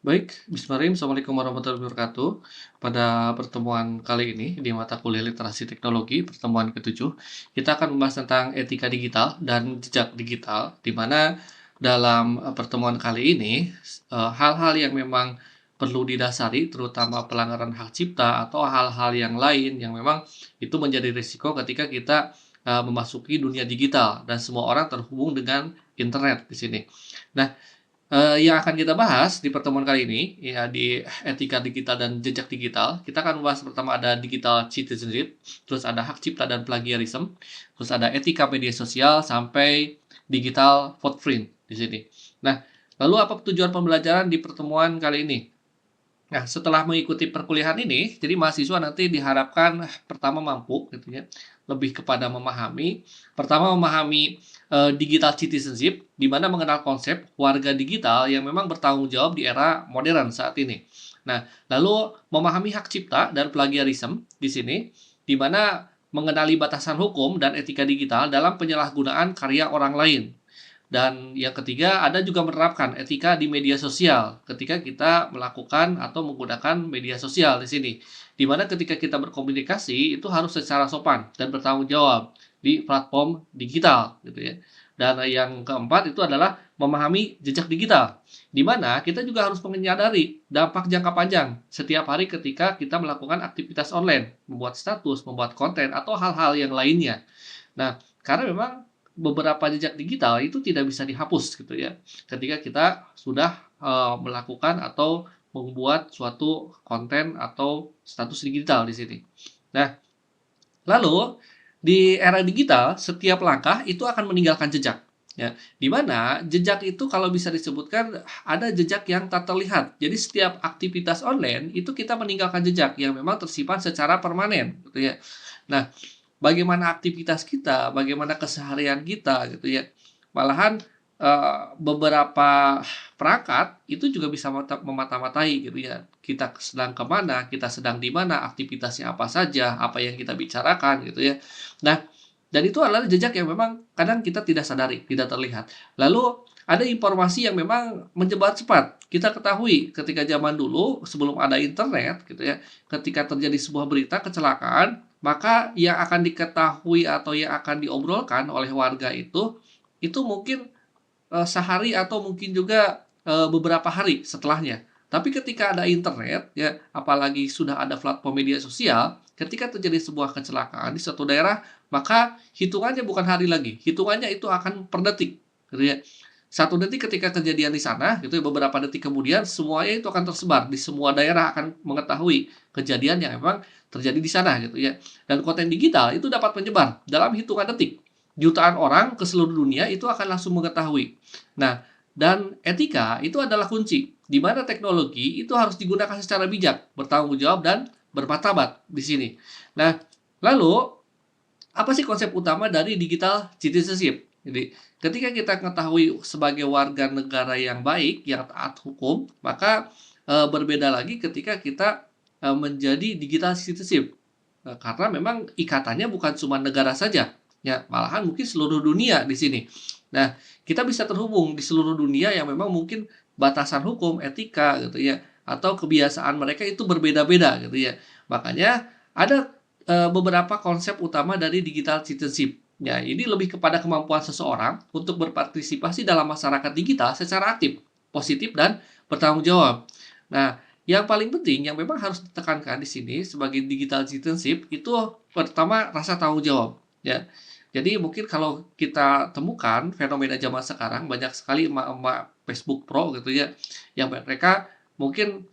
Baik, Bismillahirrahmanirrahim. Assalamualaikum warahmatullahi wabarakatuh. Pada pertemuan kali ini di mata kuliah literasi teknologi, pertemuan ketujuh, kita akan membahas tentang etika digital dan jejak digital, di mana dalam pertemuan kali ini hal-hal yang memang perlu didasari, terutama pelanggaran hak cipta atau hal-hal yang lain yang memang itu menjadi risiko ketika kita memasuki dunia digital dan semua orang terhubung dengan internet di sini. Nah, yang akan kita bahas di pertemuan kali ini, ya di etika digital dan jejak digital, kita akan membahas pertama ada digital citizenship, terus ada hak cipta dan plagiarism, terus ada etika media sosial, sampai digital footprint di sini. Nah, lalu apa tujuan pembelajaran di pertemuan kali ini? Nah, setelah mengikuti perkuliahan ini, jadi mahasiswa nanti diharapkan pertama mampu gitu ya, lebih kepada memahami, pertama memahami digital citizenship, di mana mengenal konsep warga digital yang memang bertanggung jawab di era modern saat ini. Nah, lalu memahami hak cipta dan plagiarism di sini, di mana mengenali batasan hukum dan etika digital dalam penyalahgunaan karya orang lain. Dan yang ketiga, ada juga menerapkan etika di media sosial ketika kita melakukan atau menggunakan media sosial di sini. Di mana ketika kita berkomunikasi itu harus secara sopan dan bertanggung jawab di platform digital gitu ya. Dan yang keempat itu adalah memahami jejak digital. Di mana kita juga harus menyadari dampak jangka panjang setiap hari ketika kita melakukan aktivitas online, membuat status, membuat konten atau hal-hal yang lainnya. Nah, karena memang beberapa jejak digital itu tidak bisa dihapus gitu ya, ketika kita sudah, melakukan atau membuat suatu konten atau status digital di sini. Nah, lalu di era digital setiap langkah itu akan meninggalkan jejak, ya. Di mana jejak itu kalau bisa disebutkan ada jejak yang tak terlihat. Jadi setiap aktivitas online itu kita meninggalkan jejak yang memang tersimpan secara permanen gitu ya. Nah, bagaimana aktivitas kita, bagaimana keseharian kita gitu ya. Malahan, beberapa perangkat itu juga bisa memata-matai gitu ya. Kita sedang ke mana, kita sedang di mana, aktivitasnya apa saja, apa yang kita bicarakan gitu ya. Nah, dan itu adalah jejak yang memang kadang kita tidak sadari, tidak terlihat. Lalu ada informasi yang memang menyebar cepat. Kita ketahui ketika zaman dulu sebelum ada internet gitu ya, ketika terjadi sebuah berita kecelakaan, maka yang akan diketahui atau yang akan diobrolkan oleh warga itu mungkin, sehari atau mungkin juga, beberapa hari setelahnya. Tapi ketika ada internet ya, apalagi sudah ada platform media sosial, ketika terjadi sebuah kecelakaan di suatu daerah, maka hitungannya bukan hari lagi, hitungannya itu akan per detik, gitu ya. 1 detik ketika kejadian di sana, gitu ya, beberapa detik kemudian semuanya itu akan tersebar di semua daerah akan mengetahui kejadian yang memang terjadi di sana, gitu ya. Dan konten digital itu dapat menyebar dalam hitungan detik. Jutaan orang ke seluruh dunia itu akan langsung mengetahui. Nah, dan etika itu adalah kunci, di mana teknologi itu harus digunakan secara bijak, bertanggung jawab dan bermartabat di sini. Nah, lalu apa sih konsep utama dari digital citizenship? Jadi, ketika kita mengetahui sebagai warga negara yang baik, yang taat hukum, maka berbeda lagi ketika kita menjadi digital citizenship. Karena memang ikatannya bukan cuma negara saja, ya, malahan mungkin seluruh dunia di sini. Nah, kita bisa terhubung di seluruh dunia yang memang mungkin batasan hukum, etika gitu ya, atau kebiasaan mereka itu berbeda-beda gitu ya. Makanya ada beberapa konsep utama dari digital citizenship. Ya, ini lebih kepada kemampuan seseorang untuk berpartisipasi dalam masyarakat digital secara aktif, positif, dan bertanggung jawab. Nah, yang paling penting yang memang harus ditekankan di sini sebagai digital citizenship itu pertama rasa tanggung jawab, ya. Jadi mungkin kalau kita temukan fenomena zaman sekarang banyak sekali emak-emak Facebook Pro gitu ya, yang mereka mungkin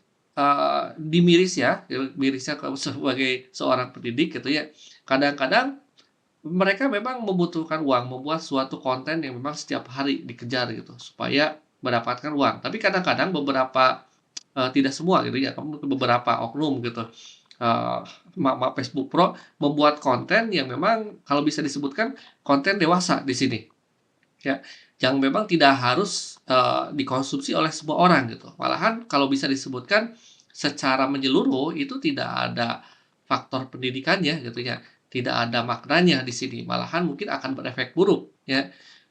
dimiris ya, mirisnya sebagai seorang pendidik gitu ya. Kadang-kadang mereka memang membutuhkan uang, membuat suatu konten yang memang setiap hari dikejar gitu, supaya mendapatkan uang. Tapi kadang-kadang beberapa, tidak semua gitu ya, beberapa oknum gitu, eee, emak-emak Facebook Pro membuat konten yang memang kalau bisa disebutkan konten dewasa di sini. Ya, yang memang tidak harus, dikonsumsi oleh semua orang gitu. Malahan kalau bisa disebutkan secara menyeluruh itu tidak ada faktor pendidikannya gitu ya, tidak ada maknanya di sini, malahan mungkin akan berefek buruk ya.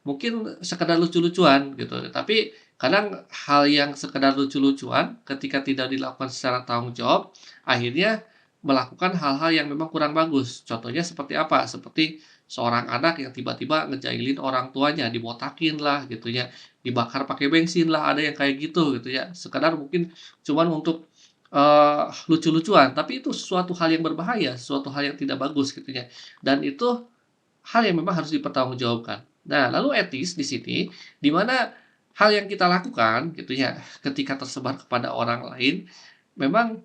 mungkin sekedar lucu-lucuan gitu. Tapi kadang hal yang sekedar lucu-lucuan ketika tidak dilakukan secara tanggung jawab, akhirnya melakukan hal-hal yang memang kurang bagus. Contohnya seperti apa? Seperti seorang anak yang tiba-tiba ngejailin orang tuanya, dibotakin lah gitu ya, dibakar pakai bensin lah, ada yang kayak gitu ya. Sekedar mungkin cuman untuk, lucu-lucuan, tapi itu sesuatu hal yang berbahaya, sesuatu hal yang tidak bagus gitu ya. Dan itu hal yang memang harus dipertanggungjawabkan. Nah, lalu etis di sini, di mana hal yang kita lakukan gitu ya, ketika tersebar kepada orang lain, memang,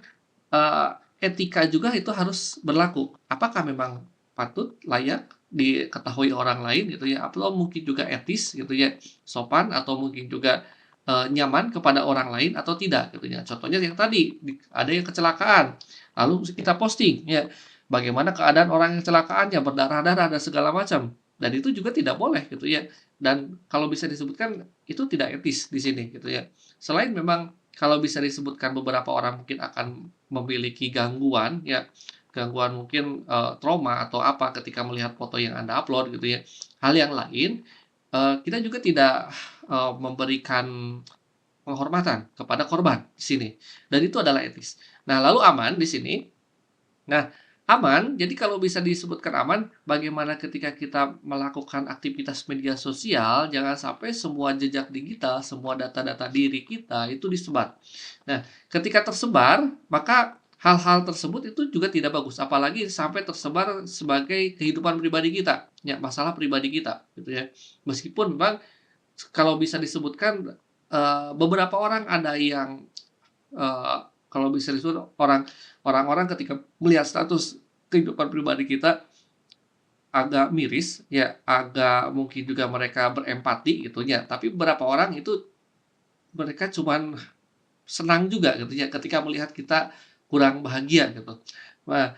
eee, etika juga itu harus berlaku. Apakah memang patut, layak diketahui orang lain gitu ya, atau mungkin juga etis gitu ya, sopan atau mungkin juga, nyaman kepada orang lain atau tidak gitu ya. Contohnya yang tadi, ada yang kecelakaan, lalu kita posting ya, bagaimana keadaan orang yang kecelakaannya, berdarah-darah dan segala macam, dan itu juga tidak boleh gitu ya. Dan kalau bisa disebutkan itu tidak etis di sini gitu ya. Selain memang kalau bisa disebutkan beberapa orang mungkin akan memiliki gangguan ya, gangguan mungkin, trauma atau apa ketika melihat foto yang Anda upload gitu ya. Hal yang lain, kita juga tidak, memberikan penghormatan kepada korban di sini, dan itu adalah etis. Nah, lalu aman di sini. Nah, aman, jadi kalau bisa disebutkan aman, bagaimana ketika kita melakukan aktivitas media sosial, jangan sampai semua jejak digital, semua data-data diri kita itu disebar. Nah, ketika tersebar, maka hal-hal tersebut itu juga tidak bagus, apalagi sampai tersebar sebagai kehidupan pribadi kita, ya, masalah pribadi kita, gitu ya. Meskipun memang kalau bisa disebutkan, beberapa orang ada yang Eee, kalau bisa disebut orang-orang ketika melihat status kehidupan pribadi kita agak miris, ya agak mungkin juga mereka berempati gitu ya, tapi beberapa orang itu mereka cuman senang juga gitu ya ketika melihat kita kurang bahagia gitu. Nah,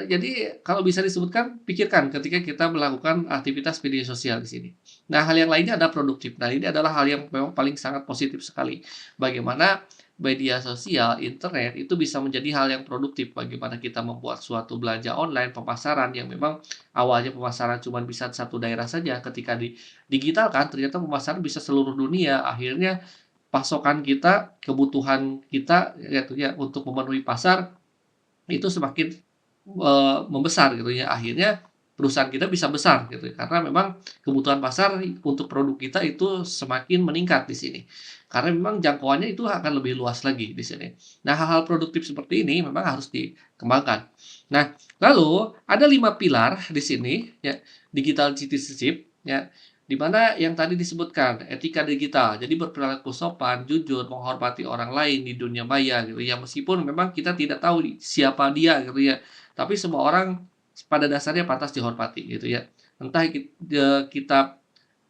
jadi kalau bisa disebutkan, pikirkan ketika kita melakukan aktivitas media sosial di sini. Nah, hal yang lainnya adalah produktif. Nah, ini adalah hal yang memang paling sangat positif sekali. Bagaimana media sosial, internet itu bisa menjadi hal yang produktif. Bagaimana kita membuat suatu belanja online, pemasaran yang memang awalnya pemasaran cuma bisa satu daerah saja, ketika digitalkan ternyata pemasaran bisa seluruh dunia. Akhirnya pasokan kita, kebutuhan kita gitu ya untuk memenuhi pasar itu semakin, membesar gitu ya. Akhirnya perusahaan kita bisa besar gitu ya, karena memang kebutuhan pasar untuk produk kita itu semakin meningkat di sini. Karena memang jangkauannya itu akan lebih luas lagi di sini. Nah, hal-hal produktif seperti ini memang harus dikembangkan. Nah, lalu ada 5 pilar di sini ya, digital citizenship ya, di mana yang tadi disebutkan, etika digital. Jadi berperilaku sopan, jujur, menghormati orang lain di dunia maya gitu ya. Meskipun memang kita tidak tahu siapa dia gitu ya. Tapi semua orang pada dasarnya pantas dihormati gitu ya. Entah kita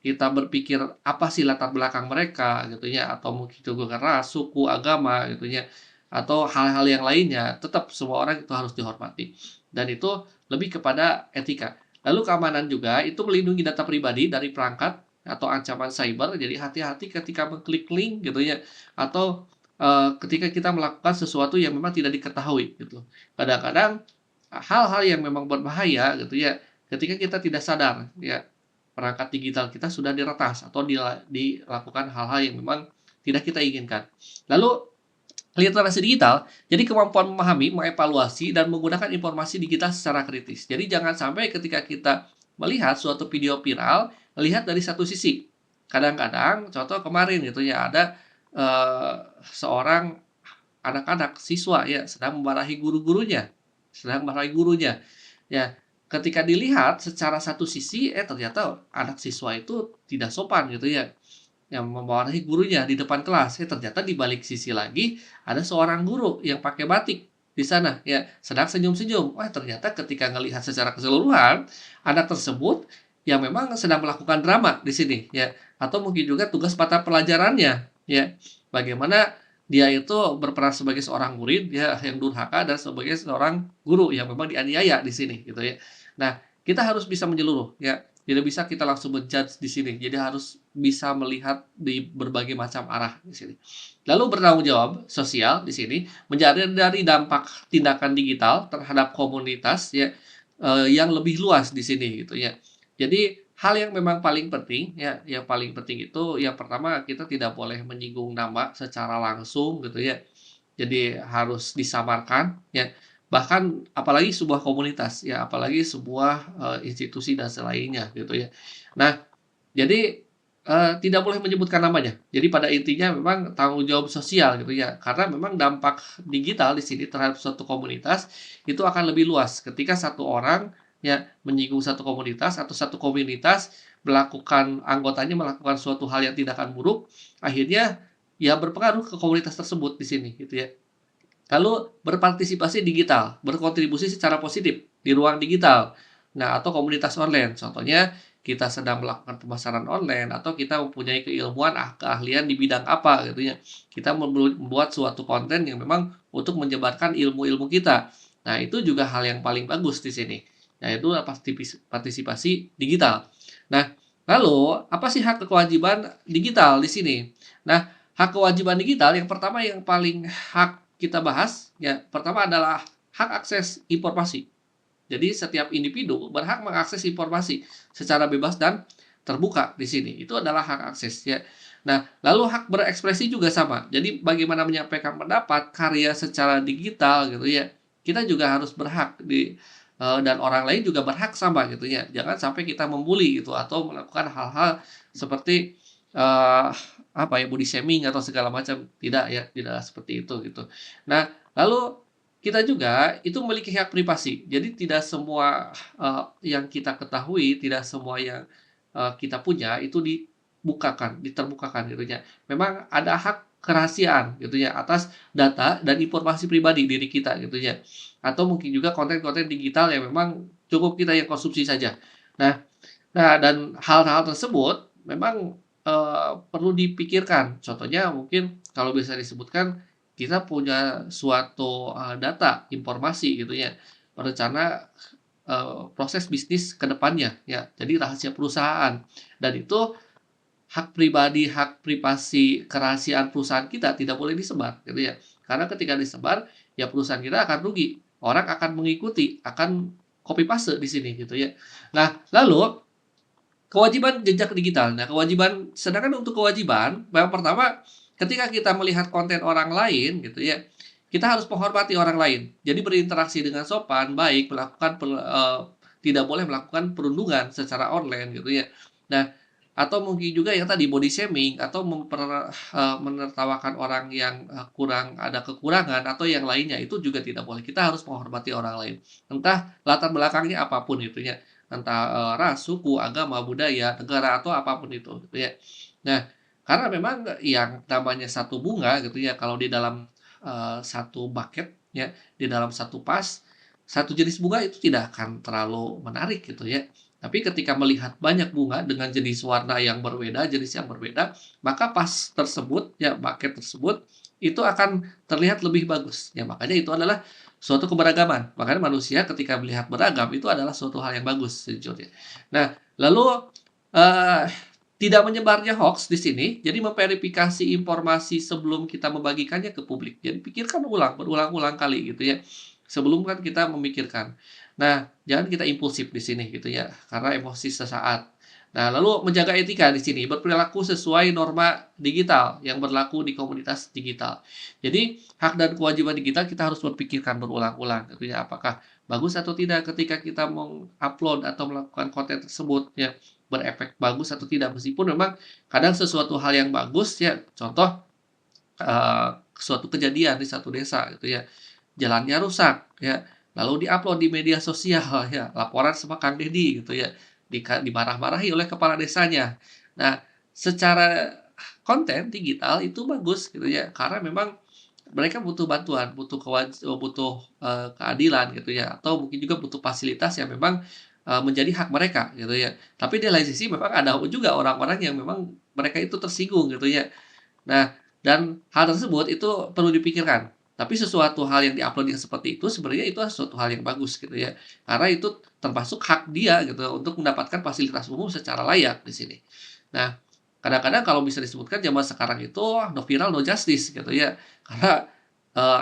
kita berpikir apa sih latar belakang mereka gitu ya, atau mungkin juga ras, suku, agama gitu ya, atau hal-hal yang lainnya, tetap semua orang itu harus dihormati. Dan itu lebih kepada etika. Lalu keamanan juga itu melindungi data pribadi dari perangkat atau ancaman cyber. Jadi hati-hati ketika mengklik link gitu ya, atau ketika kita melakukan sesuatu yang memang tidak diketahui gitu. Kadang-kadang hal-hal yang memang berbahaya gitu ya, ketika kita tidak sadar ya, perangkat digital kita sudah diretas atau dilakukan hal-hal yang memang tidak kita inginkan. Lalu literasi digital, jadi kemampuan memahami, mengevaluasi, dan menggunakan informasi digital secara kritis. Jadi jangan sampai ketika kita melihat suatu video viral, melihat dari satu sisi. Kadang-kadang, contoh kemarin gitu ya, ada seorang anak-anak siswa ya sedang memarahi guru-gurunya. Ya, ketika dilihat secara satu sisi, ternyata anak siswa itu tidak sopan gitu ya, yang memarahi gurunya di depan kelas. Ternyata di balik sisi lagi ada seorang guru yang pakai batik di sana ya, sedang senyum-senyum. Wah, ternyata ketika ngelihat secara keseluruhan, anak tersebut yang memang sedang melakukan drama di sini ya, atau mungkin juga tugas mata pelajarannya ya. Bagaimana dia itu berperan sebagai seorang murid ya yang durhaka dan sebagai seorang guru yang memang dianiaya di sini gitu ya. Nah, kita harus bisa menyeluruh ya. Tidak bisa kita langsung menjudge di sini. Jadi harus bisa melihat di berbagai macam arah di sini. Lalu bertanggung jawab sosial di sini menjadi dari dampak tindakan digital terhadap komunitas ya, yang lebih luas di sini gitu ya. Jadi hal yang memang paling penting ya, yang paling penting itu yang pertama kita tidak boleh menyinggung nama secara langsung gitu ya. Jadi harus disamarkan ya, bahkan apalagi sebuah komunitas ya, apalagi sebuah, institusi dan selainnya gitu ya. Nah, jadi, tidak boleh menyebutkan namanya. Jadi pada intinya memang tanggung jawab sosial gitu ya, karena memang dampak digital di sini terhadap suatu komunitas itu akan lebih luas ketika satu orang ya menyinggung satu komunitas atau satu komunitas anggotanya melakukan suatu hal yang tindakan buruk, akhirnya ya berpengaruh ke komunitas tersebut di sini gitu ya. Lalu berpartisipasi digital, berkontribusi secara positif di ruang digital. Nah, atau komunitas online. Contohnya, kita sedang melakukan pemasaran online atau kita mempunyai keilmuan, keahlian di bidang apa gitu ya. Kita membuat suatu konten yang memang untuk menyebarkan ilmu-ilmu kita. Nah, itu juga hal yang paling bagus di sini, yaitu partisipasi digital. Nah, lalu apa sih hak kewajiban digital di sini? Nah, hak kewajiban digital yang pertama yang paling kita bahas, ya pertama adalah hak akses informasi. Jadi setiap individu berhak mengakses informasi secara bebas dan terbuka di sini. Itu adalah hak akses ya. Nah, lalu hak berekspresi juga sama. Jadi bagaimana menyampaikan pendapat, karya secara digital gitu ya. Kita juga harus berhak dan orang lain juga berhak sama gitu ya. Jangan sampai kita membuli gitu atau melakukan hal-hal seperti eh, apa ya body shaming atau segala macam. Tidak ya, tidak seperti itu gitu. Nah, lalu kita juga itu memiliki hak privasi. Jadi tidak semua, yang kita ketahui, tidak semua yang, kita punya itu diterbukakan gitu ya. Memang ada hak kerahasiaan gitu ya atas data dan informasi pribadi diri kita gitu ya. Atau mungkin juga konten-konten digital yang memang cukup kita yang konsumsi saja. Nah dan hal-hal tersebut memang, perlu dipikirkan. Contohnya mungkin kalau bisa disebutkan, kita punya suatu, data, informasi gitu ya, rencana, proses bisnis ke depannya ya, jadi rahasia perusahaan. Dan itu hak pribadi, hak privasi, kerahasiaan perusahaan kita tidak boleh disebar gitu ya. Karena ketika disebar, ya perusahaan kita akan rugi, orang akan mengikuti, akan copy paste di sini gitu ya. Nah, lalu kewajiban jejak digital. Nah, sedangkan untuk kewajiban, yang pertama, ketika kita melihat konten orang lain gitu ya, kita harus menghormati orang lain. Jadi berinteraksi dengan sopan, baik, tidak boleh melakukan perundungan secara online gitu ya. Nah, atau mungkin juga yang tadi body shaming atau menertawakan orang yang, kurang ada kekurangan atau yang lainnya, itu juga tidak boleh. Kita harus menghormati orang lain. Entah latar belakangnya apapun itu ya entah, ras, suku, agama, budaya, negara, atau apapun itu, gitu ya. Nah, karena memang yang namanya satu bunga gitu ya, kalau di dalam, satu buket ya, di dalam satu satu jenis bunga itu tidak akan terlalu menarik gitu ya. Tapi ketika melihat banyak bunga dengan jenis warna yang berbeda, jenis yang berbeda, maka tersebut ya, buket tersebut, itu akan terlihat lebih bagus. Ya makanya itu adalah suatu keberagaman. Makanya manusia ketika melihat beragam itu adalah suatu hal yang bagus sejujurnya. Nah, lalu, eee, tidak menyebarnya hoaks di sini, jadi memverifikasi informasi sebelum kita membagikannya ke publik. Jadi pikirkan berulang-ulang kali gitu ya, sebelum kan kita memikirkan. Nah, jangan kita impulsif di sini gitu ya, karena emosi sesaat. Nah, lalu menjaga etika di sini, berperilaku sesuai norma digital yang berlaku di komunitas digital. Jadi, hak dan kewajiban digital kita harus berpikirkan berulang-ulang gitu ya, apakah bagus atau tidak ketika kita mengupload atau melakukan konten tersebut ya, berefek bagus atau tidak. Meskipun memang kadang sesuatu hal yang bagus ya, contoh, suatu kejadian di satu desa gitu ya, jalannya rusak ya, lalu diupload di media sosial ya, laporan sama Kang Deddy gitu ya, dimarah-marahi oleh kepala desanya. Nah, secara konten digital itu bagus gitu ya, karena memang mereka butuh bantuan, butuh, keadilan gitu ya, atau mungkin juga butuh fasilitas yang memang, menjadi hak mereka gitu ya. Tapi di lain sisi memang ada juga orang-orang yang memang mereka itu tersinggung gitu ya. Nah, dan hal tersebut itu perlu dipikirkan. Tapi sesuatu hal yang di-upload yang seperti itu sebenarnya itu sesuatu hal yang bagus gitu ya. Karena itu termasuk hak dia gitu untuk mendapatkan fasilitas umum secara layak di sini. Nah, kadang-kadang kalau bisa disebutkan zaman sekarang itu no viral no justice gitu ya. Karena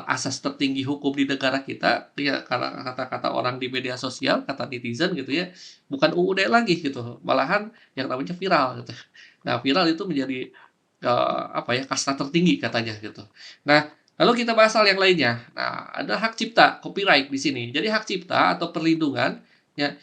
asas tertinggi hukum di negara kita, ya karena kata-kata orang di media sosial, kata netizen gitu ya, bukan UUD lagi gitu, malahan yang namanya viral gitu. Nah, viral itu menjadi, apa ya, kasta tertinggi katanya gitu. Nah, lalu kita bahas hal yang lainnya. Nah, ada hak cipta, copyright di sini. Jadi hak cipta atau perlindungan ya,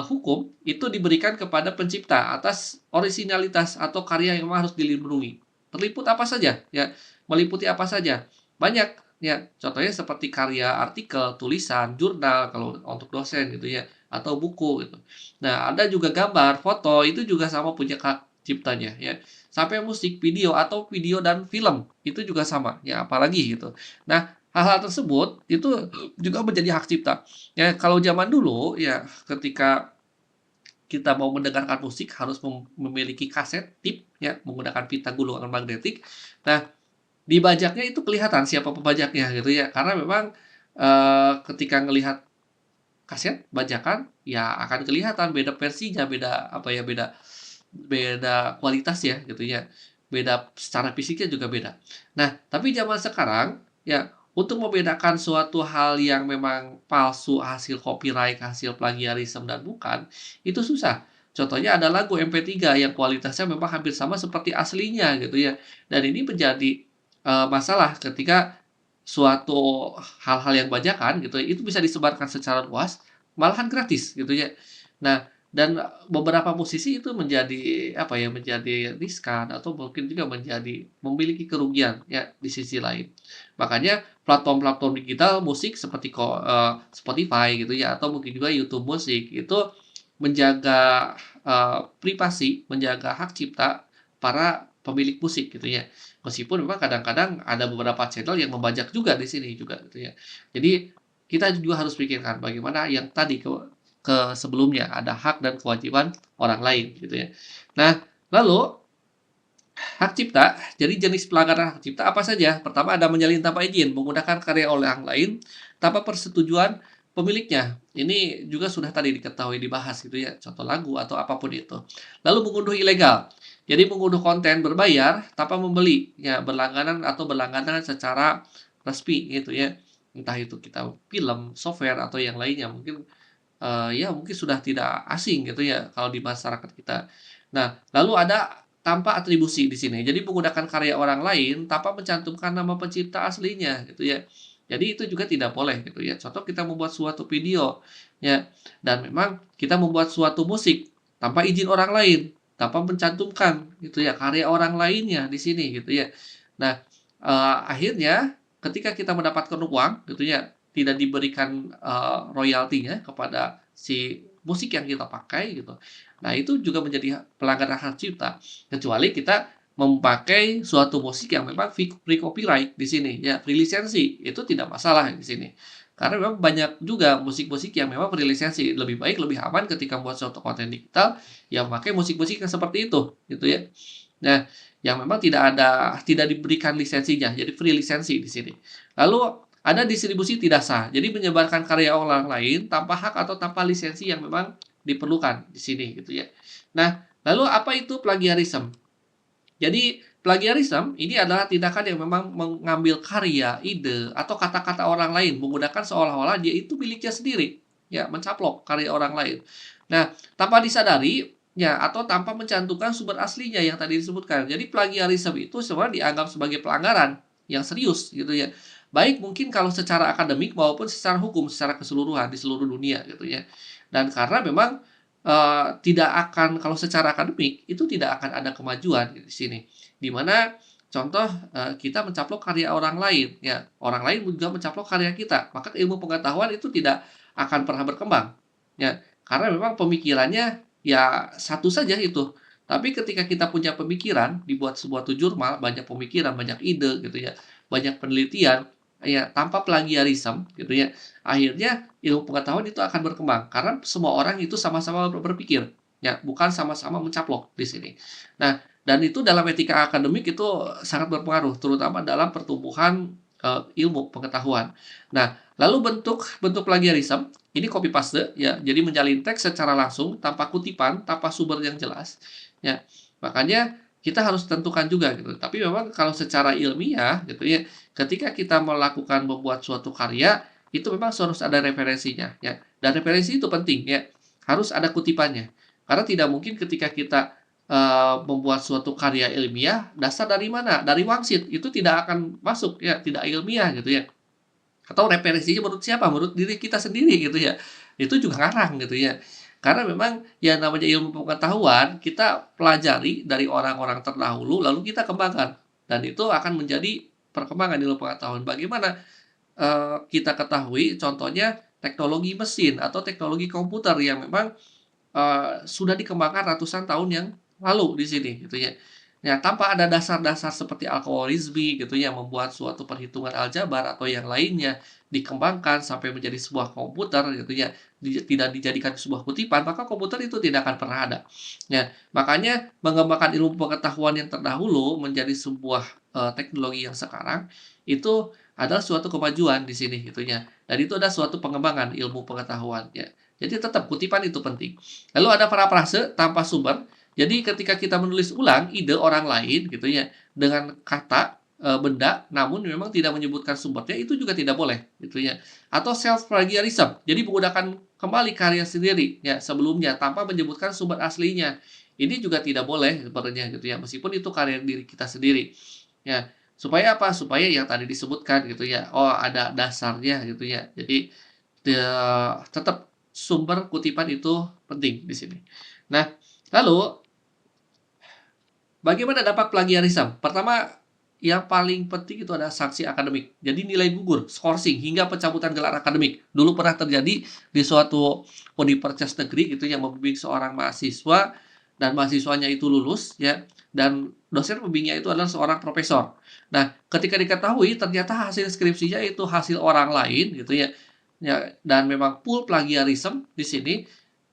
hukum itu diberikan kepada pencipta atas orisinalitas atau karya yang memang harus dilindungi. Terliput apa saja ya, meliputi apa saja. Banyak ya, contohnya seperti karya artikel, tulisan, jurnal kalau untuk dosen gitu ya, atau buku gitu. Nah, ada juga gambar, foto itu juga sama punya hak ciptanya ya. Sampai musik, video atau video dan film itu juga sama ya, apalagi gitu. Nah, hal-hal tersebut itu juga menjadi hak cipta. Ya, kalau zaman dulu ya ketika kita mau mendengarkan musik harus memiliki kaset tip ya, menggunakan pita gulungan magnetik. Nah, di bajaknya itu kelihatan siapa pembajaknya gitu ya, karena memang, ketika ngelihat kaset bajakan, ya akan kelihatan beda versinya, beda apa ya, beda beda kualitas ya gitu ya, beda secara fisiknya juga beda. Nah, tapi zaman sekarang ya untuk membedakan suatu hal yang memang palsu, hasil copyright, hasil plagiarisme dan bukan, itu susah. Contohnya ada lagu MP3 yang kualitasnya memang hampir sama seperti aslinya gitu ya, dan ini menjadi, masalah ketika suatu hal-hal yang bajakan gitu ya, itu bisa disebarkan secara luas, malahan gratis gitu ya. Nah, dan beberapa musisi itu menjadi, apa ya, menjadi riskan atau mungkin juga menjadi memiliki kerugian ya di sisi lain. Makanya platform-platform digital musik seperti Spotify gitu ya atau mungkin juga YouTube Musik itu menjaga, privasi, menjaga hak cipta para pemilik musik gitu ya. Meskipun memang kadang-kadang ada beberapa channel yang membajak juga di sini juga gitu ya. Jadi kita juga harus pikirkan bagaimana yang tadi sebelumnya, ada hak dan kewajiban orang lain gitu ya. Nah, lalu hak cipta, jadi jenis pelanggaran hak cipta apa saja? Pertama ada menyalin tanpa izin, menggunakan karya orang lain tanpa persetujuan pemiliknya. Ini juga sudah tadi diketahui dibahas gitu ya, contoh lagu atau apapun itu. Lalu mengunduh ilegal. Jadi mengunduh konten berbayar tanpa membeli, ya berlangganan atau berlangganan secara resmi gitu ya. Entah itu kita film, software atau yang lainnya mungkin ya mungkin sudah tidak asing gitu ya kalau di masyarakat kita. Nah, lalu ada tanpa atribusi di sini. Jadi menggunakan karya orang lain tanpa mencantumkan nama pencipta aslinya gitu ya. Jadi itu juga tidak boleh gitu ya. Contoh kita membuat suatu video ya dan memang kita membuat suatu musik tanpa izin orang lain, tanpa mencantumkan gitu ya karya orang lainnya di sini gitu ya. Nah, akhirnya ketika kita mendapatkan uang gitu ya tidak diberikan, royaltinya kepada si musik yang kita pakai gitu. Nah, itu juga menjadi pelanggaran hak cipta, kecuali kita memakai suatu musik yang memang free copyright di sini, ya free lisensi, itu tidak masalah di sini. Karena memang banyak juga musik-musik yang memang free lisensi, lebih baik, lebih aman ketika membuat suatu konten digital, yang memakai musik-musik yang seperti itu, gitu ya. Nah, yang memang tidak diberikan lisensinya, jadi free lisensi di sini. Lalu ada distribusi tidak sah, jadi menyebarkan karya orang lain tanpa hak atau tanpa lisensi yang memang diperlukan di sini gitu ya. Nah, lalu apa itu plagiarisme? Jadi plagiarisme ini adalah tindakan yang memang mengambil karya, ide, atau kata-kata orang lain menggunakan seolah-olah dia itu miliknya sendiri, ya mencaplok karya orang lain. Nah, tanpa disadari ya atau tanpa mencantumkan sumber aslinya yang tadi disebutkan. Jadi plagiarisme itu sebenarnya dianggap sebagai pelanggaran yang serius gitu ya. Baik mungkin kalau secara akademik maupun secara hukum secara keseluruhan di seluruh dunia gitu ya. Dan karena memang tidak akan kalau secara akademik itu tidak akan ada kemajuan di sini. Di mana contoh, kita mencaplok karya orang lain, ya, orang lain juga mencaplok karya kita, maka ilmu pengetahuan itu tidak akan pernah berkembang, ya. Karena memang pemikirannya ya satu saja itu. Tapi ketika kita punya pemikiran, dibuat sebuah jurnal, banyak pemikiran, banyak ide gitu ya, banyak penelitian, ya tanpa plagiarisme gitu ya, akhirnya ilmu pengetahuan itu akan berkembang karena semua orang itu sama-sama berpikir, ya, bukan sama-sama mencaplok di sini. Nah, dan itu dalam etika akademik itu sangat berpengaruh, terutama dalam pertumbuhan, ilmu pengetahuan. Nah, lalu bentuk bentuk plagiarisme, ini copy paste, ya, jadi menjalin teks secara langsung tanpa kutipan, tanpa sumber yang jelas, ya. Makanya kita harus tentukan juga gitu. Tapi memang kalau secara ilmiah gitu ya, ketika kita melakukan membuat suatu karya, itu memang harus ada referensinya ya. Dan referensi itu penting ya, harus ada kutipannya. Karena tidak mungkin ketika kita, membuat suatu karya ilmiah, dasar dari mana? Dari wangsit, itu tidak akan masuk ya, tidak ilmiah gitu ya. Atau referensinya menurut siapa? Menurut diri kita sendiri gitu ya. Itu juga ngarang gitu ya. Karena memang yang namanya ilmu pengetahuan kita pelajari dari orang-orang terdahulu lalu kita kembangkan dan itu akan menjadi perkembangan ilmu pengetahuan. Bagaimana, kita ketahui contohnya teknologi mesin atau teknologi komputer yang memang sudah dikembangkan ratusan tahun yang lalu di sini gitu ya. Ya, tanpa ada dasar-dasar seperti algoritmi gitu ya, membuat suatu perhitungan aljabar atau yang lainnya dikembangkan sampai menjadi sebuah komputer gitu ya, tidak dijadikan sebuah kutipan, maka komputer itu tidak akan pernah ada. Ya, makanya mengembangkan ilmu pengetahuan yang terdahulu menjadi sebuah, teknologi yang sekarang, itu adalah suatu kemajuan di sini gitu ya, dan itu ada suatu pengembangan ilmu pengetahuan ya. Jadi tetap kutipan itu penting. Lalu ada parafrase tanpa sumber. Jadi ketika kita menulis ulang ide orang lain gitu ya, dengan kata, benda, namun memang tidak menyebutkan sumbernya, itu juga tidak boleh gitu ya. Atau self plagiarism, jadi menggunakan kembali karya sendiri ya sebelumnya tanpa menyebutkan sumber aslinya. Ini juga tidak boleh sebenarnya gitu ya, meskipun itu karya diri kita sendiri. Ya, supaya apa? Supaya yang tadi disebutkan gitu ya, oh ada dasarnya gitu ya. Jadi, tetap sumber kutipan itu penting di sini. Nah, lalu bagaimana dampak plagiarisme? Pertama, yang paling penting itu ada sanksi akademik. Jadi nilai gugur, skorsing, hingga pencabutan gelar akademik. Dulu pernah terjadi di suatu universitas negeri gitu yang membimbing seorang mahasiswa dan mahasiswanya itu lulus ya dan dosen pembimbingnya itu adalah seorang profesor. Nah, ketika diketahui ternyata hasil skripsinya itu hasil orang lain gitu ya. Ya, dan memang full plagiarisme di sini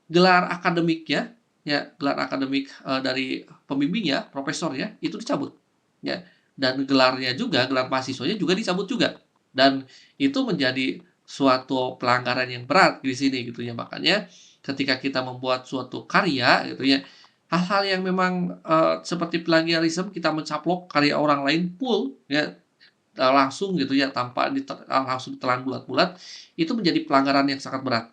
gelar akademiknya, ya, gelar akademik, dari pembimbingnya, profesornya, itu dicabut, ya. Dan gelarnya juga, gelar mahasiswanya juga dicabut juga. Dan itu menjadi suatu pelanggaran yang berat di sini gitu ya. Makanya ketika kita membuat suatu karya gitu ya, hal-hal yang memang, seperti plagiarisme kita mencaplok karya orang lain full ya, langsung gitu ya, tanpa langsung ditelan bulat-bulat, itu menjadi pelanggaran yang sangat berat.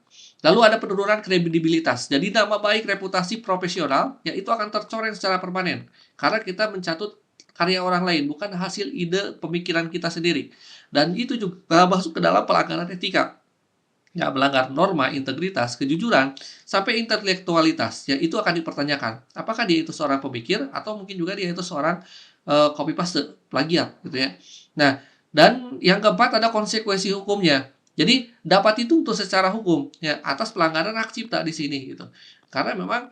Lalu ada penurunan kredibilitas. Jadi nama baik, reputasi profesional, ya itu akan tercoreng secara permanen. Karena kita mencatut karya orang lain, bukan hasil ide pemikiran kita sendiri. Dan itu juga masuk ke dalam pelanggaran etika. Ya, melanggar norma, integritas, kejujuran, sampai intelektualitas. Ya, itu akan dipertanyakan. Apakah dia itu seorang pemikir, atau mungkin juga dia itu seorang copy paste, plagiat, gitu ya. Nah, dan yang keempat ada konsekuensi hukumnya. Jadi dapat dituntut secara hukum ya atas pelanggaran hak cipta di sini gitu. Karena memang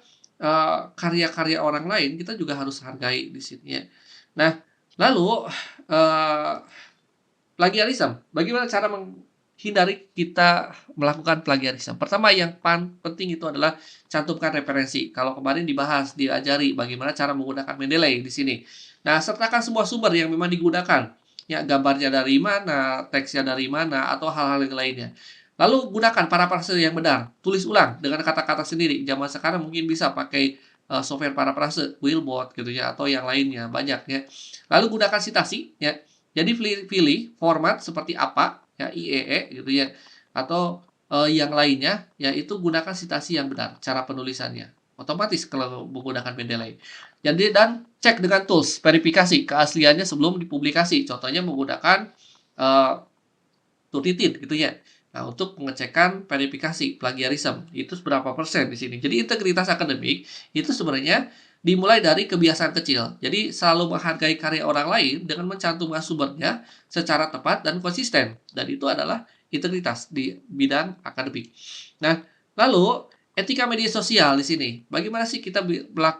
karya-karya orang lain kita juga harus hargai di sini ya. Nah, lalu eh, plagiarisme. Bagaimana cara menghindari kita melakukan plagiarisme? Pertama yang penting itu adalah cantumkan referensi. Kalau kemarin dibahas, diajari bagaimana cara menggunakan Mendeley di sini. Nah, sertakan semua sumber yang memang digunakan. Ya, gambarnya dari mana, teksnya dari mana, atau hal-hal yang lainnya. Lalu gunakan parafrase yang benar. Tulis ulang dengan kata-kata sendiri. Zaman sekarang mungkin bisa pakai software parafrase, Quillbot gitu ya, atau yang lainnya banyak ya. Lalu gunakan sitasi ya. Jadi pilih format seperti apa, ya IEE gitu ya, atau, yang lainnya, yaitu gunakan sitasi yang benar, cara penulisannya. Otomatis kalau menggunakan Mendeley. Jadi dan cek dengan tools, verifikasi keasliannya sebelum dipublikasi. Contohnya menggunakan, eee, Turnitin gitu ya. Nah, untuk pengecekan verifikasi plagiarisme, itu seberapa persen di sini. Jadi integritas akademik itu sebenarnya dimulai dari kebiasaan kecil. Jadi selalu menghargai karya orang lain dengan mencantumkan sumbernya secara tepat dan konsisten. Dan itu adalah integritas di bidang akademik. Nah, lalu etika media sosial di sini. Bagaimana sih kita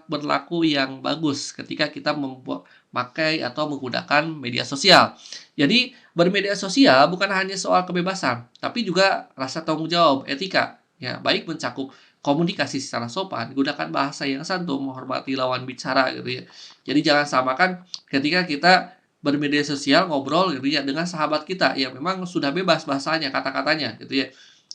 berlaku yang bagus ketika kita memakai atau menggunakan media sosial? Jadi bermedia sosial bukan hanya soal kebebasan, tapi juga rasa tanggung jawab, etika. Ya, baik mencakup komunikasi secara sopan, gunakan bahasa yang santun, menghormati lawan bicara gitu ya. Jadi jangan samakan ketika kita bermedia sosial ngobrol gitu ya dengan sahabat kita yang memang sudah bebas bahasanya, kata-katanya gitu ya.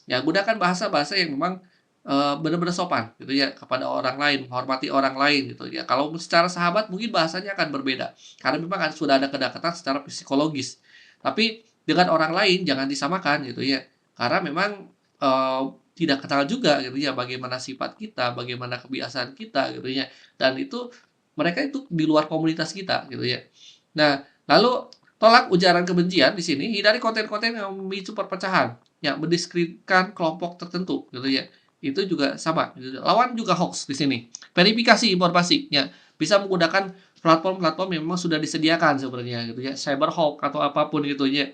Ya, gunakan bahasa-bahasa yang memang benar-benar sopan gitu ya kepada orang lain, menghormati orang lain gitu ya. Kalau secara sahabat mungkin bahasanya akan berbeda, karena memang sudah ada kedekatan secara psikologis. Tapi dengan orang lain jangan disamakan gitu ya, karena memang, eee, tidak kenal juga gitu ya bagaimana sifat kita, bagaimana kebiasaan kita gitu ya, dan itu mereka itu di luar komunitas kita gitu ya. Nah, lalu tolak ujaran kebencian di sini, hindari konten-konten yang memicu perpecahan, yang mendiskreditkan kelompok tertentu gitu ya. Itu juga sama gitu. Lawan juga hoax di sini. Verifikasi informasi, ya. Bisa menggunakan platform-platform yang memang sudah disediakan sebenarnya gitu ya, Cyberhawk atau apapun gitu ya.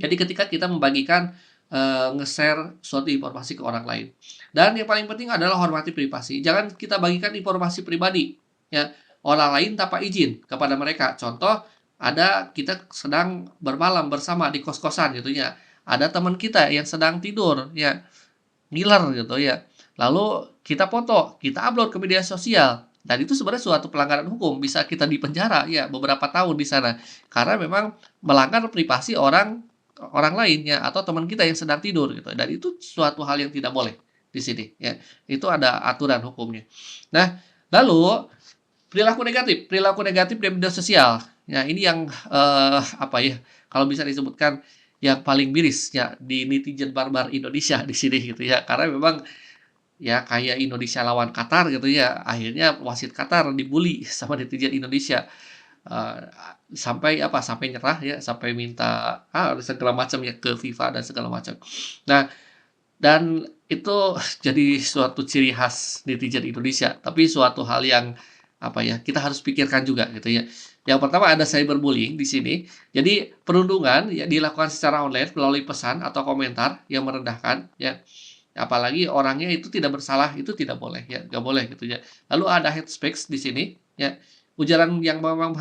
Jadi ketika kita membagikan, nge-share suatu informasi ke orang lain. Dan yang paling penting adalah hormati privasi. Jangan kita bagikan informasi pribadi, ya, orang lain tanpa izin kepada mereka. Contoh, ada kita sedang bermalam bersama di kos-kosan gitu ya, ada teman kita yang sedang tidur, ya, ngiler gitu ya. Lalu kita foto, kita upload ke media sosial, dan itu sebenarnya suatu pelanggaran hukum, bisa kita dipenjara ya beberapa tahun di sana. Karena memang melanggar privasi orang orang lain ya, atau teman kita yang sedang tidur gitu, dan itu suatu hal yang tidak boleh di sini ya. Itu ada aturan hukumnya. Nah, lalu perilaku negatif di media sosial. Ya ini yang, apa ya, kalau bisa disebutkan yang paling miris ya di netizen barbar Indonesia di sini gitu ya. Karena memang ya kayak Indonesia lawan Qatar gitu ya, akhirnya wasit Qatar dibully sama netizen Indonesia, eee, sampai apa, sampai nyerah ya, sampai minta, segala macam ya ke FIFA dan segala macam. Nah, dan itu jadi suatu ciri khas netizen Indonesia, tapi suatu hal yang, apa ya, kita harus pikirkan juga gitu ya. Yang pertama ada cyberbullying di sini. Jadi perundungan ya dilakukan secara online melalui pesan atau komentar yang merendahkan ya, apalagi orangnya itu tidak bersalah, itu tidak boleh ya, nggak boleh gitu ya. Lalu ada hate speech di sini ya, ujaran yang memang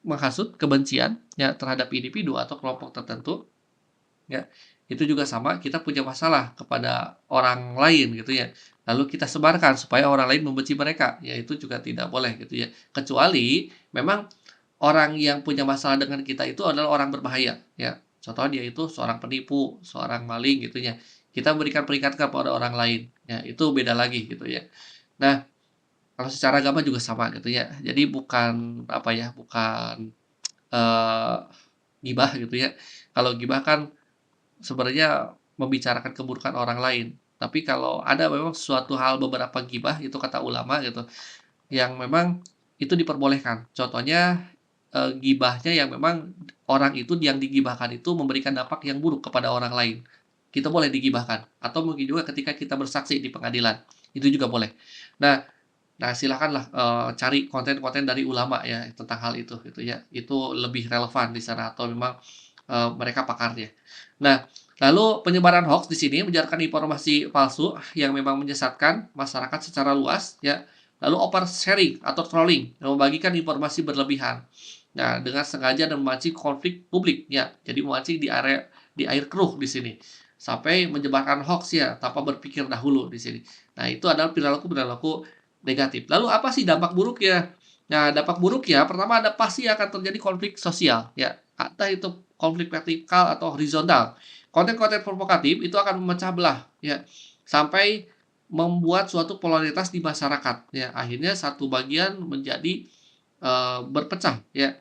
menghasut kebencian ya terhadap individu atau kelompok tertentu. Ya, itu juga sama, kita punya masalah kepada orang lain gitu ya, lalu kita sebarkan supaya orang lain membenci mereka, ya itu juga tidak boleh gitu ya. Kecuali memang orang yang punya masalah dengan kita itu adalah orang berbahaya, ya. Contohnya dia itu seorang penipu, seorang maling gitu ya. Kita berikan peringatan kepada orang lain, ya itu beda lagi gitu ya. Nah, kalau secara agama juga sama gitu ya. Jadi bukan apa ya, bukan, eee, gibah gitu ya. Kalau gibah kan sebenarnya membicarakan keburukan orang lain. Tapi kalau ada memang suatu hal beberapa gibah itu kata ulama gitu, yang memang itu diperbolehkan. Contohnya, gibahnya yang memang orang itu yang digibahkan itu memberikan dampak yang buruk kepada orang lain. Kita boleh digibahkan, atau mungkin juga ketika kita bersaksi di pengadilan, itu juga boleh. Nah nah silakanlah, cari konten-konten dari ulama ya tentang hal itu gitu ya, itu lebih relevan di sana atau memang, mereka pakarnya. Nah, lalu penyebaran hoaks di sini menyebarkan informasi palsu yang memang menyesatkan masyarakat secara luas ya, lalu oversharing atau trolling yang membagikan informasi berlebihan. Nah, dengan sengaja dan memancing konflik publik ya, jadi memancing di air keruh di sini, sampai menyebarkan hoaks ya tanpa berpikir dahulu di sini. Nah, itu adalah perilaku-perilaku negatif. Lalu apa sih dampak buruknya? Nah, dampak buruknya pertama ada pasti akan terjadi konflik sosial ya, entah itu konflik vertikal atau horizontal. Konten-konten provokatif itu akan memecah belah ya, sampai membuat suatu polaritas di masyarakat ya. Akhirnya satu bagian menjadi, berpecah ya,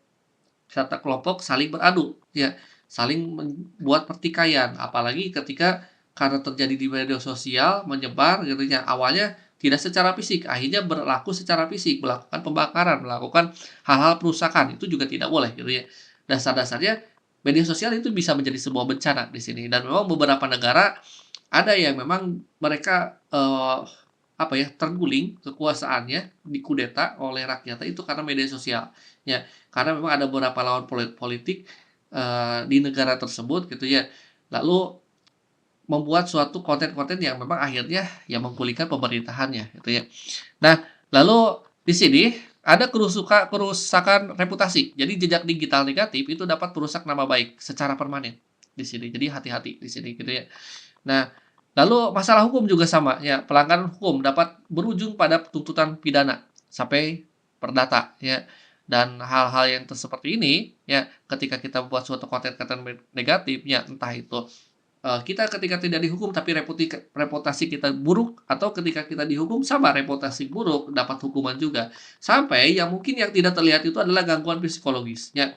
serta kelompok saling beradu ya, saling membuat pertikaian. Apalagi ketika karena terjadi di media sosial menyebar gitu ya, awalnya tidak secara fisik, akhirnya berlaku secara fisik, melakukan pembakaran, melakukan hal-hal perusakan, itu juga tidak boleh gitu ya. Dasar-dasarnya media sosial itu bisa menjadi sebuah bencana di sini dan memang beberapa negara ada yang memang mereka, apa ya, terguling kekuasaannya, dikudeta oleh rakyatnya itu karena media sosial, ya. Karena memang ada beberapa lawan politik, di negara tersebut gitu ya, lalu membuat suatu konten-konten yang memang akhirnya ya menggulingkan pemerintahannya gitu ya. Nah, lalu di sini ada kerusakan reputasi. Jadi jejak digital negatif itu dapat merusak nama baik secara permanen di sini. Jadi hati-hati di sini gitu ya. Nah, lalu masalah hukum juga sama ya, pelanggaran hukum dapat berujung pada tuntutan pidana sampai perdata ya. Dan hal-hal seperti ini ya, ketika kita membuat suatu konten-konten negatif ya, entah itu kita ketika tidak dihukum tapi reputasi kita buruk, atau ketika kita dihukum sama reputasi buruk, dapat hukuman juga. Sampai yang mungkin yang tidak terlihat itu adalah gangguan psikologis, ya.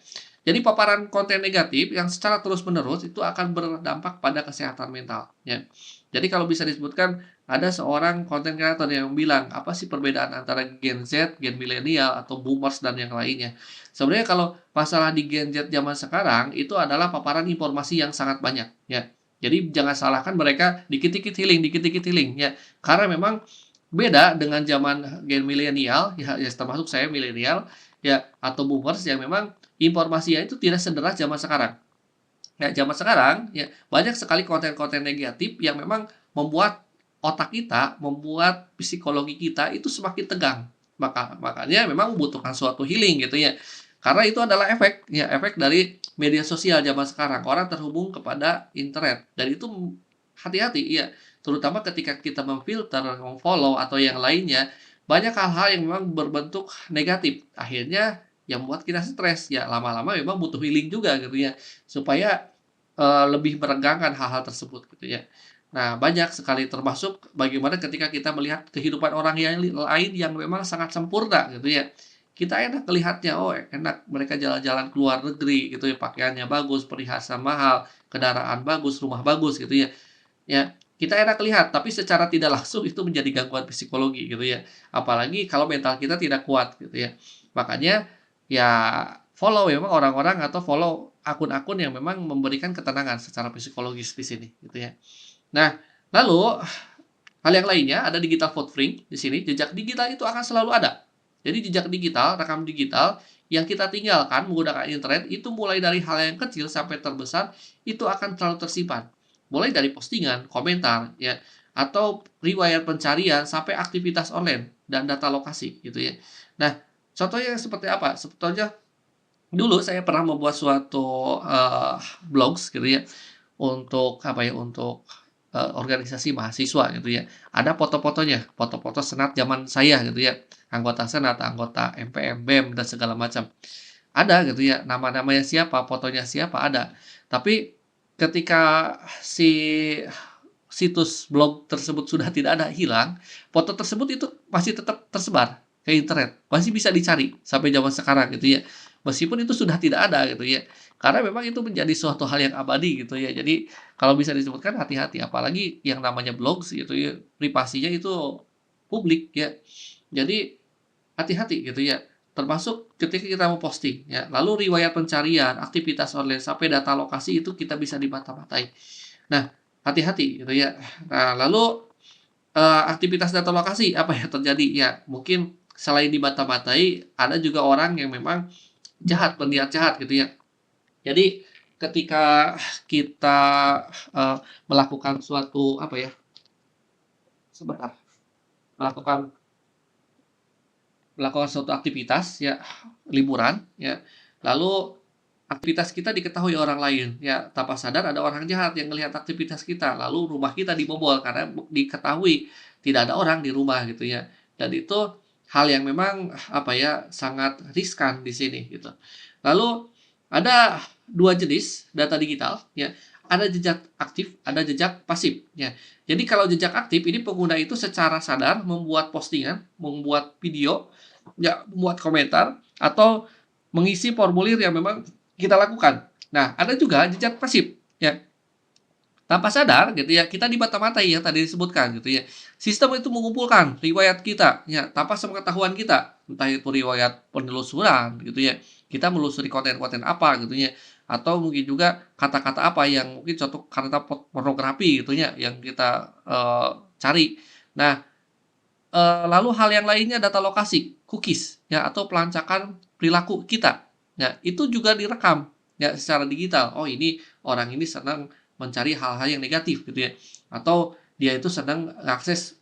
Jadi paparan konten negatif yang secara terus-menerus itu akan berdampak pada kesehatan mental, ya. Jadi kalau bisa disebutkan, ada seorang konten kreator yang bilang, "Apa sih perbedaan antara Gen Z, Gen milenial, atau boomers dan yang lainnya?" Sebenarnya kalau masalah di Gen Z zaman sekarang, itu adalah paparan informasi yang sangat banyak, ya. Jadi jangan salahkan mereka dikit-dikit healing, ya. Karena memang beda dengan zaman Gen milenial, ya, ya termasuk saya milenial, ya, atau boomers yang memang informasinya itu tidak sederas zaman sekarang. Nah, zaman sekarang, ya, banyak sekali konten-konten negatif yang memang membuat otak kita, membuat psikologi kita itu semakin tegang. Makanya memang membutuhkan suatu healing gitu ya. Karena itu adalah efek, ya, efek dari media sosial zaman sekarang. Orang terhubung kepada internet dan itu hati-hati, ya. Terutama ketika kita memfilter, follow atau yang lainnya, banyak hal-hal yang memang berbentuk negatif. Akhirnya yang membuat kita stres, ya lama-lama memang butuh healing juga gitu ya. Supaya, lebih meregangkan hal-hal tersebut gitu ya. Nah, banyak sekali termasuk bagaimana ketika kita melihat kehidupan orang yang lain yang memang sangat sempurna gitu ya. Kita enak melihatnya, oh enak mereka jalan-jalan ke luar negeri gitu ya, pakaiannya bagus, perhiasan mahal, kendaraan bagus, rumah bagus gitu ya. Ya, kita enak lihat, tapi secara tidak langsung itu menjadi gangguan psikologi gitu ya. Apalagi kalau mental kita tidak kuat gitu ya. Makanya ya follow memang orang-orang atau follow akun-akun yang memang memberikan ketenangan secara psikologis di sini gitu ya. Nah, lalu hal yang lainnya ada digital footprint di sini, jejak digital itu akan selalu ada. Jadi jejak digital, rekam digital yang kita tinggalkan menggunakan internet itu mulai dari hal yang kecil sampai terbesar itu akan selalu tersimpan. Mulai dari postingan, komentar, ya, atau riwayat pencarian sampai aktivitas online dan data lokasi gitu ya. Nah, contohnya seperti apa? Contohnya dulu saya pernah membuat suatu, blogs gitu ya, untuk apa ya, untuk, organisasi mahasiswa gitu ya. Ada foto-fotonya, foto-foto senat zaman saya gitu ya, anggota senat, anggota MPM, BEM, dan segala macam. Ada gitu ya, nama-namanya siapa, fotonya siapa, ada. Tapi ketika si situs blog tersebut sudah tidak ada, hilang, foto tersebut itu masih tetap tersebar ke internet, masih bisa dicari sampai zaman sekarang gitu ya. Meskipun itu sudah tidak ada gitu ya. Karena memang itu menjadi suatu hal yang abadi gitu ya. Jadi kalau bisa disebutkan hati-hati, apalagi yang namanya blogs gitu ya, privasinya itu publik ya. Jadi hati-hati gitu ya. Termasuk ketika kita mau posting ya. Lalu riwayat pencarian, aktivitas online sampai data lokasi itu kita bisa dimata-matai. Nah, hati-hati gitu ya. Nah, lalu, aktivitas data lokasi apa yang terjadi? Ya, mungkin selain dimata-matai, ada juga orang yang memang jahat, berniat jahat gitu ya. Jadi ketika kita, melakukan suatu apa ya, sebentar, melakukan melakukan suatu aktivitas ya, liburan ya, lalu aktivitas kita diketahui orang lain, ya tanpa sadar ada orang jahat yang melihat aktivitas kita, lalu rumah kita dibobol karena diketahui tidak ada orang di rumah gitu ya. Dan itu hal yang memang apa ya, sangat riskan di sini gitu. Lalu ada 2 jenis data digital ya, ada jejak aktif, ada jejak pasif ya. Jadi kalau jejak aktif ini pengguna itu secara sadar membuat postingan, membuat video, ya membuat komentar atau mengisi formulir yang memang kita lakukan. Nah, ada juga jejak pasif, ya. Tanpa sadar gitu ya, kita dimata-matai yang tadi disebutkan gitu ya. Sistem itu mengumpulkan riwayat kita ya tanpa sepengetahuan kita. Entah itu riwayat penelusuran gitu ya. Kita menelusuri konten-konten apa gitu ya. Atau mungkin juga kata-kata apa yang mungkin contoh kata pornografi gitu ya yang kita cari. Nah, lalu hal yang lainnya data lokasi, cookies ya atau pelancaran perilaku kita. Ya, itu juga direkam ya secara digital. Oh, ini orang ini senang mencari hal-hal yang negatif gitu ya. Atau dia itu senang mengakses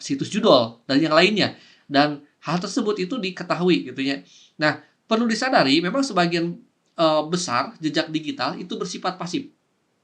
situs judul dan yang lainnya. Dan hal tersebut itu diketahui gitu ya. Nah, perlu disadari memang sebagian besar jejak digital itu bersifat pasif.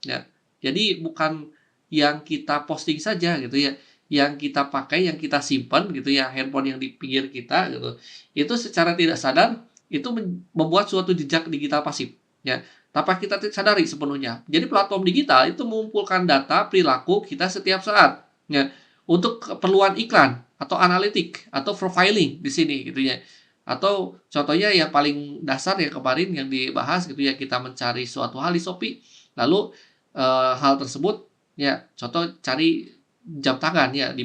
Ya. Jadi bukan yang kita posting saja gitu ya, yang kita pakai, yang kita simpan gitu ya, handphone yang di pinggir kita gitu. Itu secara tidak sadar itu membuat suatu jejak digital pasif ya. tanpa kita sadari sepenuhnya. Jadi platform digital itu mengumpulkan data perilaku kita setiap saat, ya, untuk keperluan iklan atau analitik atau profiling di sini gitu ya. Atau contohnya yang paling dasar yang kemarin yang dibahas gitu ya, kita mencari suatu hal di Shopee, lalu hal tersebut ya contoh cari jam tangan ya di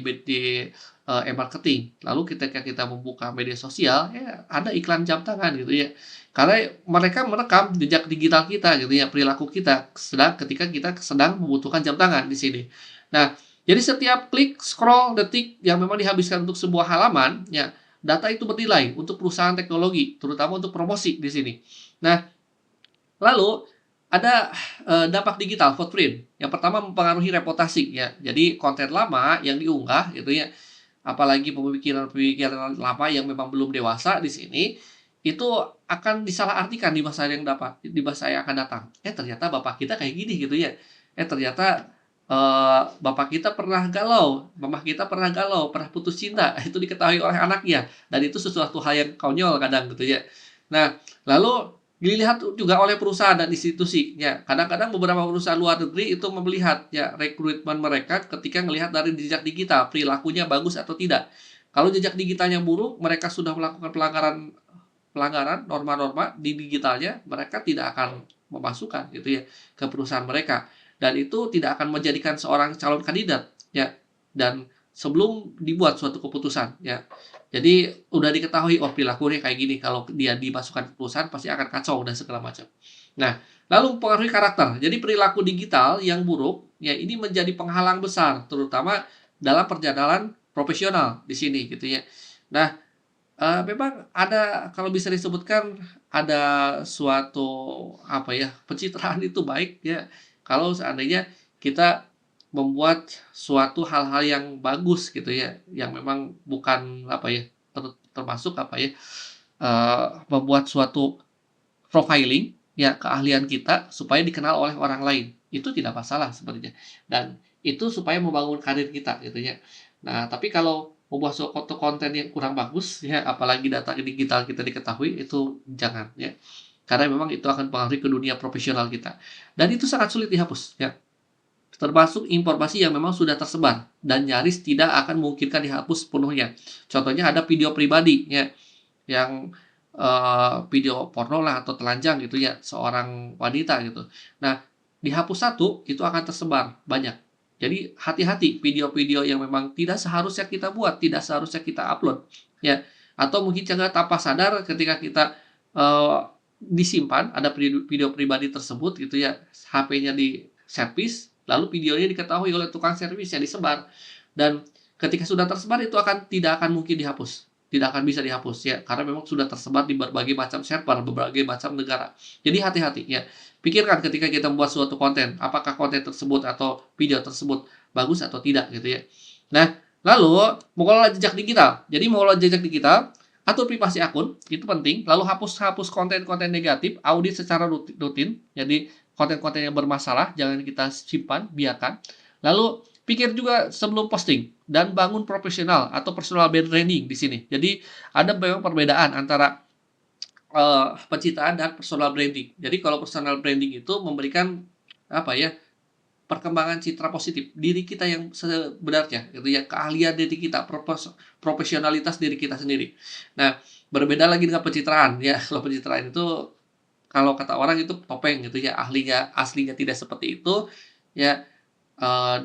e-marketing. Lalu ketika kita membuka media sosial ya ada iklan jam tangan gitu ya. Karena mereka merekam jejak digital kita gitu ya, perilaku kita ketika kita sedang membutuhkan jam tangan di sini. Nah, jadi setiap klik, scroll, detik yang memang dihabiskan untuk sebuah halaman ya, data itu bernilai untuk perusahaan teknologi, terutama untuk promosi di sini. Nah, lalu ada dampak digital footprint. Yang pertama mempengaruhi reputasi ya. Jadi konten lama yang diunggah gitu ya, apalagi pemikiran-pemikiran lama yang memang belum dewasa di sini, itu akan disalahartikan di masa yang akan datang. Ternyata bapak kita kayak gini gitu ya. Ternyata bapak kita pernah galau, mama kita pernah galau, pernah putus cinta, itu diketahui oleh anaknya, dan itu sesuatu hal yang konyol kadang gitu ya. Nah, lalu dilihat juga oleh perusahaan dan institusi, ya. Kadang-kadang beberapa perusahaan luar negeri itu melihat ya rekrutmen mereka ketika melihat dari jejak digital, perilakunya bagus atau tidak. Kalau jejak digitalnya buruk, mereka sudah melakukan pelanggaran pelanggaran norma-norma di digitalnya, mereka tidak akan memasukkan gitu ya ke perusahaan mereka. Dan itu tidak akan menjadikan seorang calon kandidat ya. Dan sebelum dibuat suatu keputusan ya. Jadi udah diketahui oh perilakunya kayak gini, kalau dia dimasukkan ke perusahaan pasti akan kacau dan segala macam. Nah, lalu mempengaruhi karakter. Jadi perilaku digital yang buruk ya ini menjadi penghalang besar terutama dalam perjalanan profesional di sini gitu ya. Nah, memang ada kalau bisa disebutkan ada suatu apa ya, pencitraan itu baik ya kalau seandainya kita membuat suatu hal-hal yang bagus gitu ya, yang memang bukan apa ya, termasuk apa ya, membuat suatu profiling ya keahlian kita supaya dikenal oleh orang lain. Itu tidak masalah sebenarnya dan itu supaya membangun karir kita gitu ya. Nah, tapi kalau membuat suatu konten yang kurang bagus ya, apalagi data digital kita diketahui, itu jangan ya. Karena memang itu akan mempengaruhi ke dunia profesional kita dan itu sangat sulit dihapus ya. Termasuk informasi yang memang sudah tersebar dan nyaris tidak akan memungkinkan dihapus sepenuhnya. Contohnya ada video pribadi ya, yang video porno lah atau telanjang gitu ya, seorang wanita gitu. Nah, dihapus satu, itu akan tersebar banyak. Jadi hati-hati video-video yang memang tidak seharusnya kita buat, tidak seharusnya kita upload ya. Atau mungkin jangan tanpa sadar ketika kita disimpan ada video pribadi tersebut gitu ya, HP-nya di-servis, lalu videonya diketahui oleh tukang servis ya disebar. Dan ketika sudah tersebar itu tidak akan mungkin dihapus. Tidak akan bisa dihapus ya, karena memang sudah tersebar di berbagai macam server, berbagai macam negara. Jadi hati-hati ya. Pikirkan ketika kita membuat suatu konten, apakah konten tersebut atau video tersebut bagus atau tidak gitu ya. Nah, lalu mengelola jejak digital. Jadi mengelola jejak digital, atur privasi akun, itu penting. Lalu hapus konten-konten negatif, audit secara rutin. Jadi konten-konten yang bermasalah jangan kita simpan, biarkan. Lalu pikir juga sebelum posting dan bangun profesional atau personal branding di sini. Jadi ada memang perbedaan antara pencitraan dan personal branding. Jadi kalau personal branding itu memberikan apa ya, perkembangan citra positif diri kita yang sebenarnya gitu ya, keahlian diri kita, profesionalitas diri kita sendiri. Nah, berbeda lagi dengan pencitraan ya. Kalau pencitraan itu kalau kata orang itu topeng gitu ya, aslinya tidak seperti itu ya.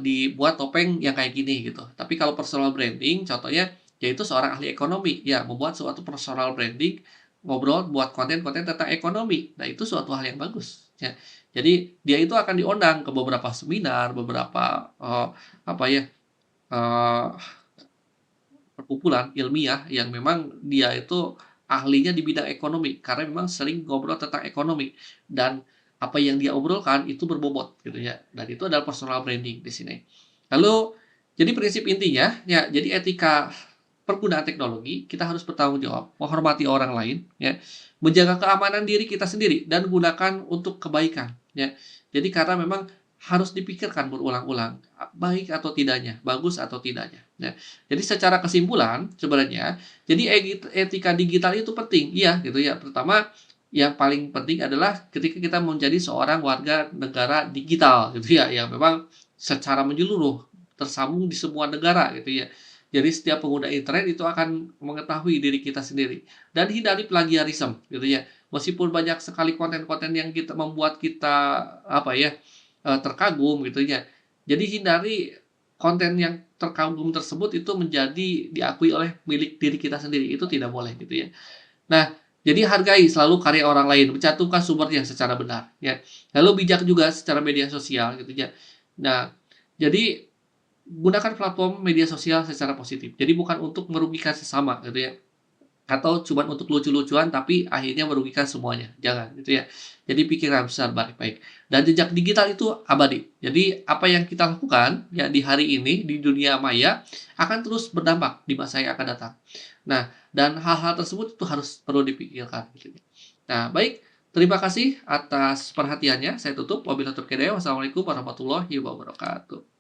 Dibuat topeng yang kayak gini gitu. Tapi kalau personal branding contohnya yaitu seorang ahli ekonomi ya membuat suatu personal branding, ngobrol buat konten-konten tentang ekonomi. Nah, itu suatu hal yang bagus ya. Jadi dia itu akan diundang ke beberapa seminar, beberapa apa ya, eee, perkumpulan ilmiah yang memang dia itu ahlinya di bidang ekonomi karena memang sering ngobrol tentang ekonomi dan apa yang dia obrolkan itu berbobot gitu ya, dan itu adalah personal branding di sini. Lalu jadi prinsip intinya ya, jadi etika penggunaan teknologi kita harus bertanggung jawab, menghormati orang lain ya, menjaga keamanan diri kita sendiri dan gunakan untuk kebaikan ya. Jadi karena memang harus dipikirkan berulang-ulang, baik atau tidaknya, bagus atau tidaknya. Ya. Jadi secara kesimpulan sebenarnya, jadi etika digital itu penting, iya gitu ya. Pertama yang paling penting adalah ketika kita menjadi seorang warga negara digital gitu ya, yang memang secara menyeluruh tersambung di semua negara gitu ya. Jadi setiap pengguna internet itu akan mengetahui diri kita sendiri dan hindari plagiarisme gitu ya. Meskipun banyak sekali konten-konten yang membuat kita apa ya, terkagum gitu ya. Jadi hindari konten yang terkagum tersebut itu menjadi diakui oleh milik diri kita sendiri, itu tidak boleh gitu ya. Nah, jadi hargai selalu karya orang lain, mencantumkan sumbernya secara benar, ya. Lalu bijak juga secara media sosial gitu ya. Nah, jadi gunakan platform media sosial secara positif. Jadi bukan untuk merugikan sesama gitu ya. Atau cuman untuk lucu-lucuan tapi akhirnya merugikan semuanya, jangan gitu ya. Jadi pikirkan besar baik-baik. Dan jejak digital itu abadi. Jadi apa yang kita lakukan ya di hari ini di dunia maya akan terus berdampak di masa yang akan datang. Nah, dan hal-hal tersebut itu harus perlu dipikirkan gitu. Nah, baik, terima kasih atas perhatiannya. Saya tutup. Wabillahi taufiq hidayah. Wassalamualaikum warahmatullahi wabarakatuh.